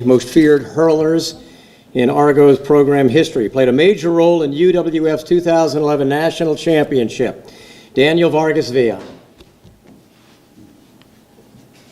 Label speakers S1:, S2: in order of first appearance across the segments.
S1: most feared hurlers in Argo's program history. Played a major role in UWF's 2011 National Championship. Daniel Vargas-Vila.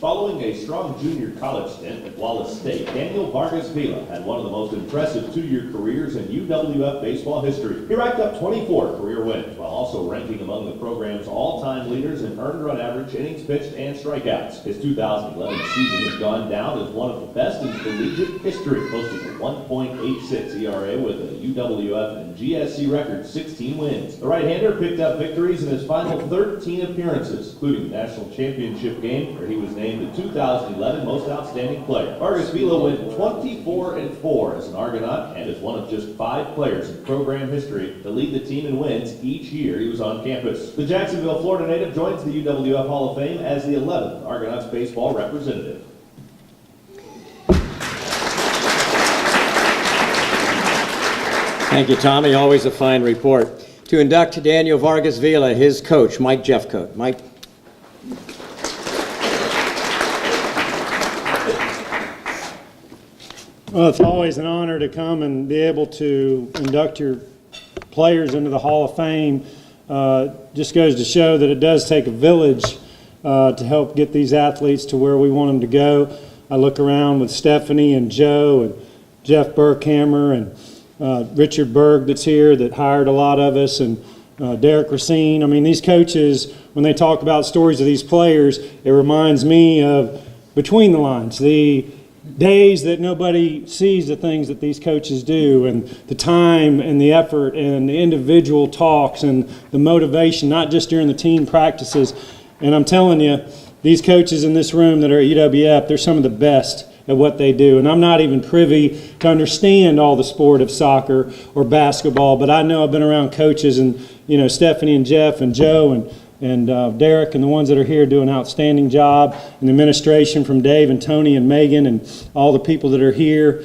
S2: Following a strong junior college stint at Wallace State, Daniel Vargas-Vila had one of the most impressive two-year careers in UWF baseball history. He racked up 24 career wins, while also ranking among the program's all-time leaders in earned run average, innings pitched, and strikeouts. His 2011 season has gone down as one of the best in collegiate history, posting a 1.86 ERA with a UWF and GSC-record 16 wins. The right-hander picked up victories in his final 13 appearances, including the national championship game, where he was named the 2011 Most Outstanding Player. Vargas-Vila went 24-4 as an Argonaut and is one of just 5 players in program history to lead the team in wins each year he was on campus. The Jacksonville, Florida native joins the UWF Hall of Fame as the 11th Argonauts baseball representative.
S1: Thank you, Tommy. Always a fine report. To induct Daniel Vargas-Vila, his coach, Mike Jeffcoat. Mike.
S3: Well, it's always an honor to come and be able to induct your players into the Hall of Fame. Just goes to show that it does take a village to help get these athletes to where we want them to go. I look around with Stephanie and Joe and Jeff Burkhammer and Richard Berg that's here that hired a lot of us, and Derek Racine. I mean, these coaches, when they talk about stories of these players, it reminds me of Between the Lines, the days that nobody sees the things that these coaches do, and the time and the effort and the individual talks and the motivation, not just during the team practices. And I'm telling you, these coaches in this room that are at UWF, they're some of the best at what they do. And I'm not even privy to understand all the sport of soccer or basketball, but I know I've been around coaches, and Stephanie and Jeff and Joe and Derek and the ones that are here do an outstanding job, and the administration from Dave and Tony and Megan and all the people that are here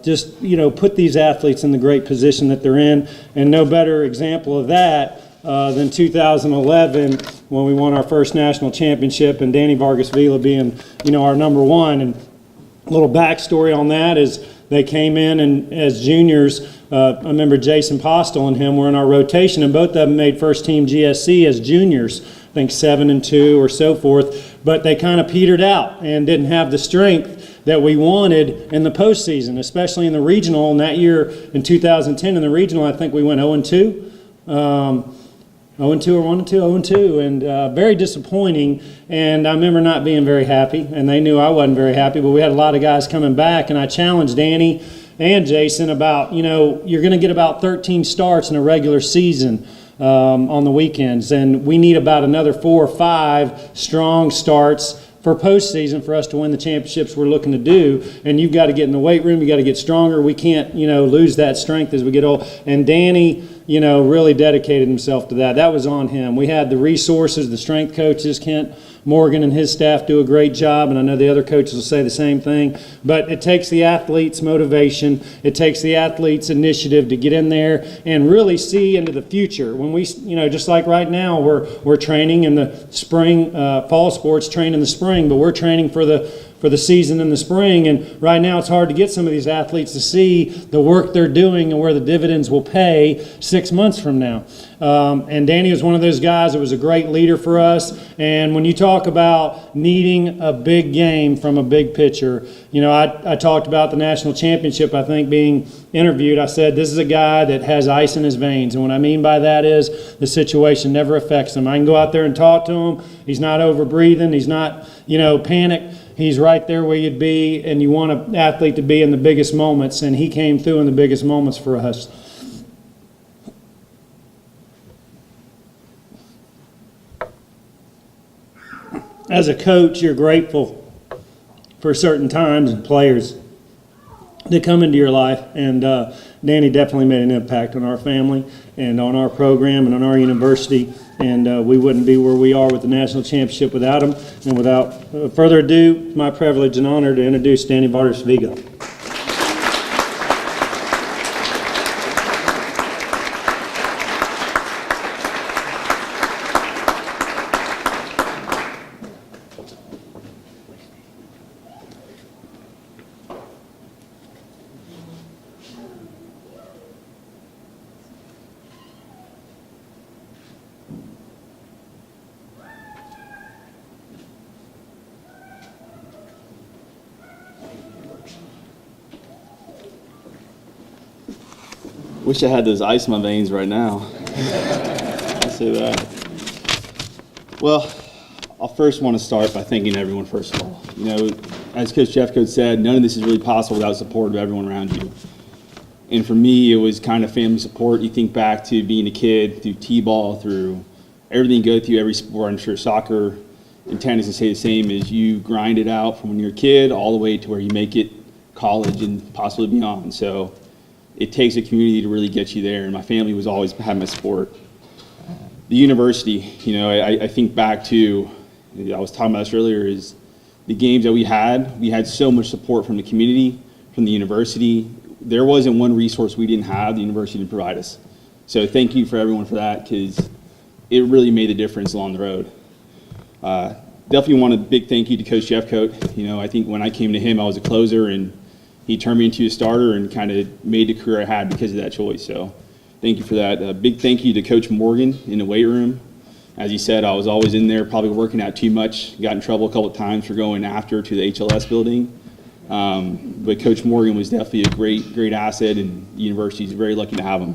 S3: just put these athletes in the great position that they're in. And no better example of that than 2011 when we won our first national championship, and Danny Vargas-Vila being our number one. And a little backstory on that is they came in and as juniors. I remember Jason Postel and him were in our rotation, and both of them made first team GSC as juniors, I think 7 and 2 or so forth, but they kind of petered out and didn't have the strength that we wanted in the postseason, especially in the regional. And that year in 2010 in the regional, I think we went 0-2. 0-2 or 1-2, 0-2, and very disappointing. And I remember not being very happy, and they knew I wasn't very happy, but we had a lot of guys coming back, and I challenged Danny and Jason about, you're going to get about 13 starts in a regular season on the weekends, and we need about another 4 or 5 strong starts for postseason for us to win the championships we're looking to do. And you've got to get in the weight room, you got to get stronger. We can't, lose that strength as we get old. And Danny, really dedicated himself to that. That was on him. We had the resources, the strength coaches, Kent Morgan and his staff do a great job, and I know the other coaches will say the same thing. But it takes the athletes' motivation, it takes the athletes' initiative to get in there and really see into the future. When we, just like right now, we're training in the spring, fall sports train in the spring, but we're training for the season in the spring. And right now it's hard to get some of these athletes to see the work they're doing and where the dividends will pay 6 months from now. And Danny was one of those guys that was a great leader for us. And when you talk about needing a big game from a big pitcher, I talked about the national championship, I think, being interviewed. I said, this is a guy that has ice in his veins. And what I mean by that is the situation never affects him. I can go out there and talk to him. He's not over breathing. He's not, panicked. He's right there where you'd be, and you want an athlete to be in the biggest moments, and he came through in the biggest moments for us. As a coach, you're grateful for certain times and players that come into your life, and Danny definitely made an impact on our family and on our program and on our university, and we wouldn't be where we are with the national championship without him. And without further ado, it's my privilege and honor to introduce Danny Vargas-Vila.
S4: Wish I had those ice in my veins right now. I'll say that. Well, I'll first want to start by thanking everyone, first of all. You know, as Coach Jeffcoat said, none of this is really possible without support of everyone around you. And for me, it was kind of family support. You think back to being a kid, through T-ball, through everything you go through, every sport. I'm sure soccer and tennis can say the same, is you grind it out from when you're a kid all the way to where you make it college and possibly beyond. So it takes a community to really get you there, and my family was always had my support. The university, you know, I think back to, I was talking about this earlier, is the games that we had so much support from the community, from the university. There wasn't one resource we didn't have, the university didn't provide us. So thank you for everyone for that, because it really made a difference along the road. Definitely want a big thank you to Coach Jeffcoat. You know, I think when I came to him, I was a closer, and he turned me into a starter and kind of made the career I had because of that choice. So thank you for that. A big thank you to Coach Morgan in the weight room. As he said, I was always in there, probably working out too much. Got in trouble a couple of times for going after to the HLS building. But Coach Morgan was definitely a great asset, and the university is very lucky to have him.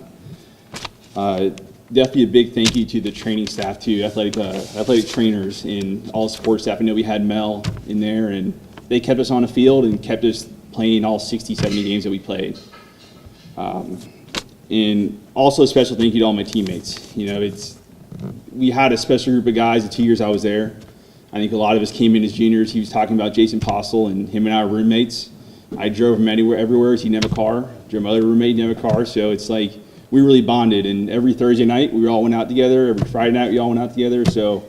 S4: Definitely a big thank you to the training staff too, athletic trainers and all the support staff. I know we had Mel in there, and they kept us on the field and kept us playing all 60, 70 games that we played. And also a special thank you to all my teammates. You know, we had a special group of guys the 2 years I was there. I think a lot of us came in as juniors. He was talking about Jason Postle, and him and I were roommates. I drove him everywhere. He didn't have a car. Drove my other roommate, didn't have a car. So it's like we really bonded. And every Thursday night, we all went out together. Every Friday night, we all went out together. So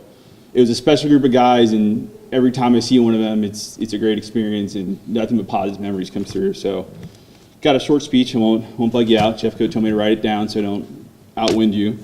S4: it was a special group of guys, and every time I see one of them, it's a great experience, and nothing but positive memories come through. So got a short speech. I won't bug you out. Jeffcoat told me to write it down so I don't outwind you.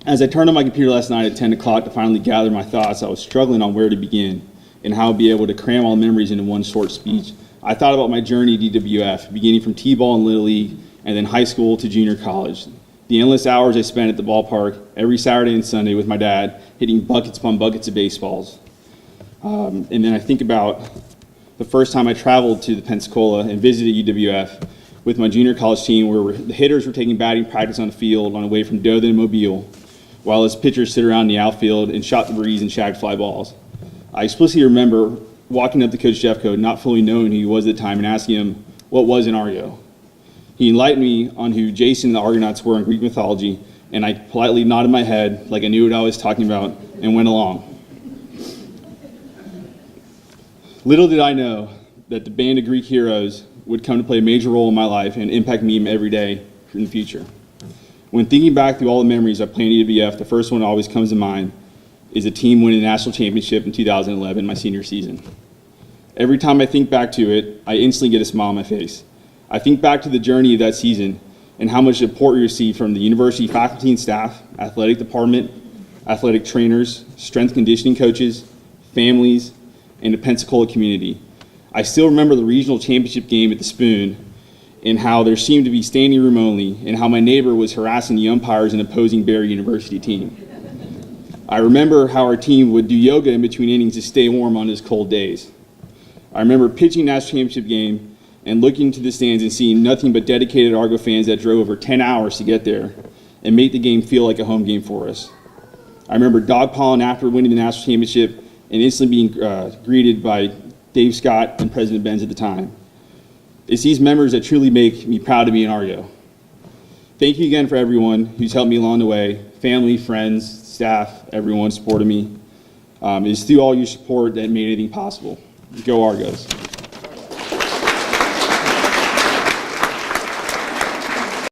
S4: As I turned on my computer last night at 10 o'clock to finally gather my thoughts, I was struggling on where to begin and how I'd be able to cram all the memories into one short speech. I thought about my journey at UWF, beginning from T-ball and Little League, and then high school to junior college. The endless hours I spent at the ballpark every Saturday and Sunday with my dad, hitting buckets upon buckets of baseballs. And then I think about the first time I traveled to the Pensacola and visited UWF with my junior college team, where the hitters were taking batting practice on the field on the way from Dothan and Mobile, while his pitchers stood around in the outfield and shot the breeze and shagged fly balls. I explicitly remember walking up to Coach Jeffcoat, not fully knowing who he was at the time, and asking him what was an Argo. He enlightened me on who Jason and the Argonauts were in Greek mythology, and I politely nodded my head like I knew what I was talking about and went along. Little did I know that the band of Greek heroes would come to play a major role in my life and impact me every day in the future. When thinking back through all the memories I played at UWF, the first one that always comes to mind is a team winning the national championship in 2011, my senior season. Every time I think back to it, I instantly get a smile on my face. I think back to the journey of that season and how much support we received from the university faculty and staff, athletic department, athletic trainers, strength conditioning coaches, families, and the Pensacola community. I still remember the regional championship game at the Spoon, and how there seemed to be standing room only, and how my neighbor was harassing the umpires and opposing Barry University team. I remember how our team would do yoga in between innings to stay warm on those cold days. I remember pitching national championship game and looking into the stands and seeing nothing but dedicated Argo fans that drove over 10 hours to get there and make the game feel like a home game for us. I remember dogpiling after winning the national championship and instantly being greeted by Dave Scott and President Benz at the time. It's these memories that truly make me proud to be an Argo. Thank you again for everyone who's helped me along the way, family, friends, staff, everyone supported me. It's through all your support that made anything possible. Go Argos.